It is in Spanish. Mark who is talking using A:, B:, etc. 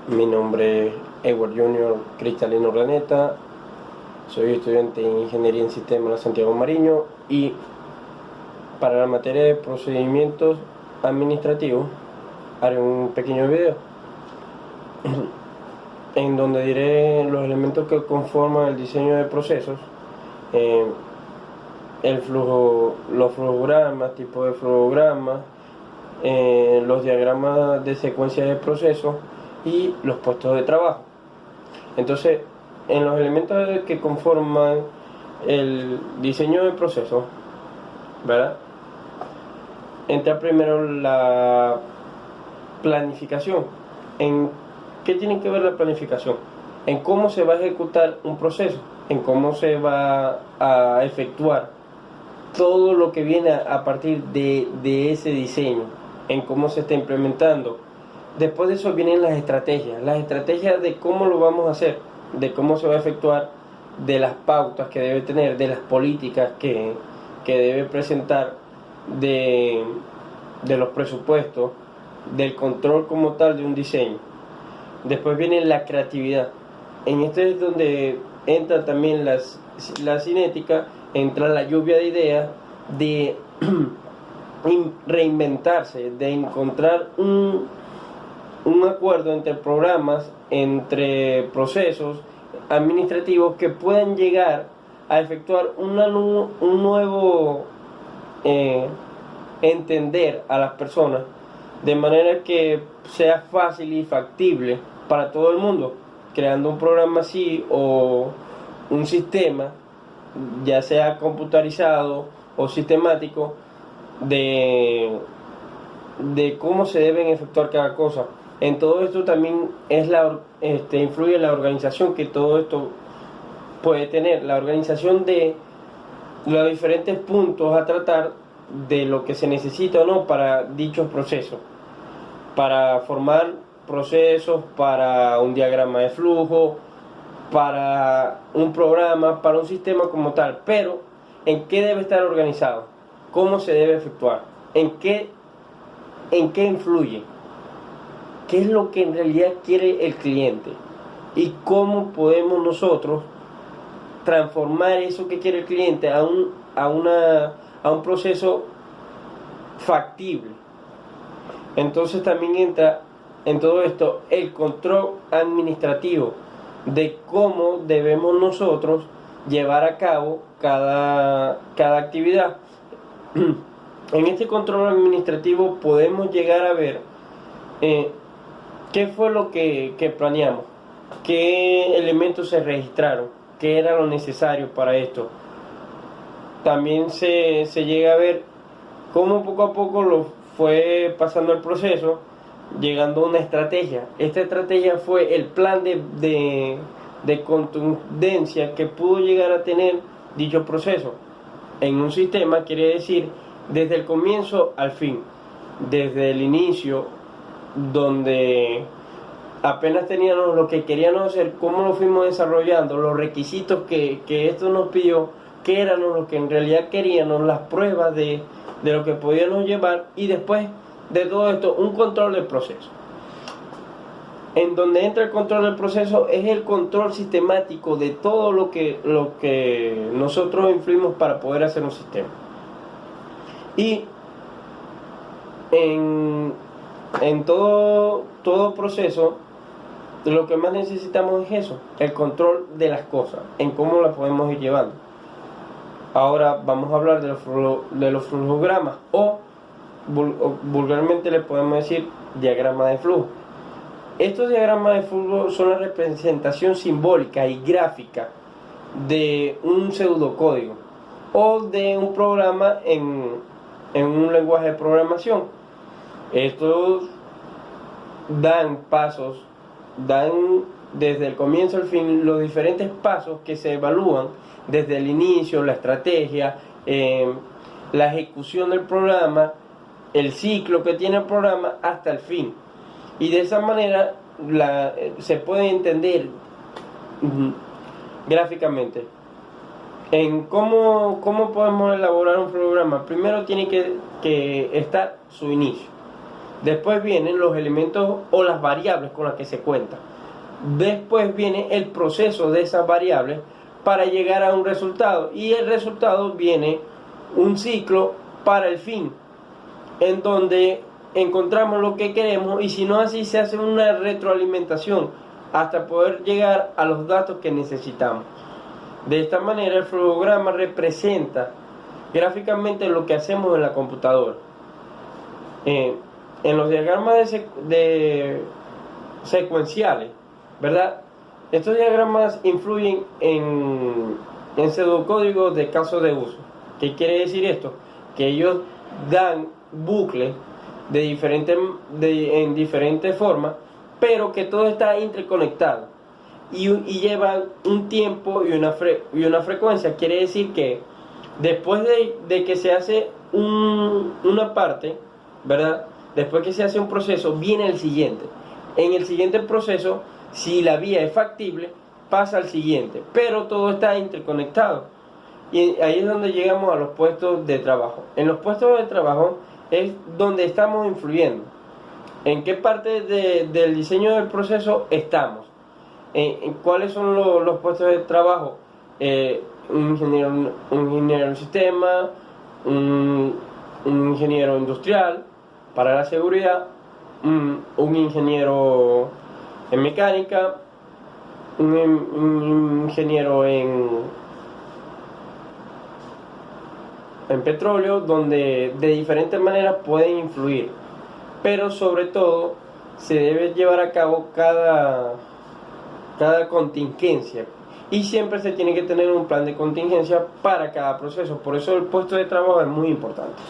A: Mi nombre es Edward Junior Cristalino Urdaneta, soy estudiante de Ingeniería en Sistemas de Santiago Mariño y para la materia de procedimientos administrativos haré un pequeño video en donde diré los elementos que conforman el diseño de procesos, eh, el flujo, los flujogramas, tipo de flujogramas, los diagramas de secuencia de procesos y los puestos de trabajo. Entonces, en los elementos que conforman el diseño de procesos, ¿verdad? Entra primero la planificación. ¿En qué tiene que ver la planificación? En cómo se va a ejecutar un proceso, en cómo se va a efectuar todo lo que viene a partir de ese diseño, en cómo se está implementando. Después de eso vienen las estrategias de cómo lo vamos a hacer, de cómo se va a efectuar, de las pautas que debe tener, de las políticas que debe presentar, de, de los presupuestos, del control como tal de un diseño. Después viene la creatividad. En esto es donde entra también la cinética, entra la lluvia de ideas, de reinventarse, de encontrar un acuerdo entre programas, entre procesos administrativos que puedan llegar a efectuar un nuevo entender a las personas, de manera que sea fácil y factible para todo el mundo, creando un programa así o un sistema, ya sea computarizado o sistemático, de cómo se deben efectuar cada cosa. En todo esto también influye la organización que todo esto puede tener, la organización de los diferentes puntos a tratar, de lo que se necesita o no para dichos procesos, para formar procesos, para un diagrama de flujo, para un programa, para un sistema como tal. Pero ¿en qué debe estar organizado? ¿Cómo se debe efectuar? ¿En qué influye? ¿Qué es lo que en realidad quiere el cliente? ¿Y cómo podemos nosotros transformar eso que quiere el cliente a un proceso factible? Entonces también entra en todo esto el control administrativo de cómo debemos nosotros llevar a cabo cada actividad. En este control administrativo podemos llegar a ver qué fue lo que planeamos, qué elementos se registraron, qué era lo necesario para esto. También se llega a ver cómo poco a poco lo fue pasando el proceso, llegando a una estrategia. Esta estrategia fue el plan de contundencia que pudo llegar a tener dicho proceso. En un sistema quiere decir desde el comienzo al fin, desde el inicio, donde apenas teníamos lo que queríamos hacer, cómo lo fuimos desarrollando, los requisitos que esto nos pidió, qué eran lo que en realidad queríamos, las pruebas de lo que podíamos llevar, y después de todo esto un control del proceso. En donde entra el control del proceso es el control sistemático de todo lo que nosotros influimos para poder hacer un sistema. Y en todo proceso, lo que más necesitamos es eso, el control de las cosas, en cómo las podemos ir llevando. Ahora vamos a hablar de los flujogramas, o vulgarmente le podemos decir diagrama de flujo. Estos diagramas de flujo son la representación simbólica y gráfica de un pseudocódigo o de un programa en un lenguaje de programación. Estos dan desde el comienzo al fin los diferentes pasos que se evalúan desde el inicio, la estrategia, la ejecución del programa, el ciclo que tiene el programa hasta el fin. Y de esa manera se puede entender gráficamente en cómo podemos elaborar un programa. Primero tiene que estar su inicio. Después vienen los elementos o las variables con las que se cuenta. Después viene el proceso de esas variables para llegar a un resultado. Y el resultado viene un ciclo para el fin, en donde encontramos lo que queremos, y si no así se hace una retroalimentación hasta poder llegar a los datos que necesitamos. De esta manera el flujograma representa gráficamente lo que hacemos en la computadora. En los diagramas de secuenciales, ¿verdad? Estos diagramas influyen en pseudocódigos de caso de uso. ¿Qué quiere decir esto? Que ellos dan bucles en diferentes formas, pero que todo está interconectado y llevan un tiempo y una frecuencia. Quiere decir que después de que se hace una parte, ¿verdad? Después que se hace un proceso, viene el siguiente. En el siguiente proceso, si la vía es factible, pasa al siguiente, pero todo está interconectado. Y ahí es donde llegamos a los puestos de trabajo. En los puestos de trabajo es donde estamos influyendo. ¿En qué parte del diseño del proceso estamos? ¿En cuáles son los puestos de trabajo? Un ingeniero en sistema, un ingeniero industrial para la seguridad, un ingeniero en mecánica, un ingeniero en petróleo, donde de diferentes maneras pueden influir, pero sobre todo se debe llevar a cabo cada contingencia, y siempre se tiene que tener un plan de contingencia para cada proceso. Por eso el puesto de trabajo es muy importante.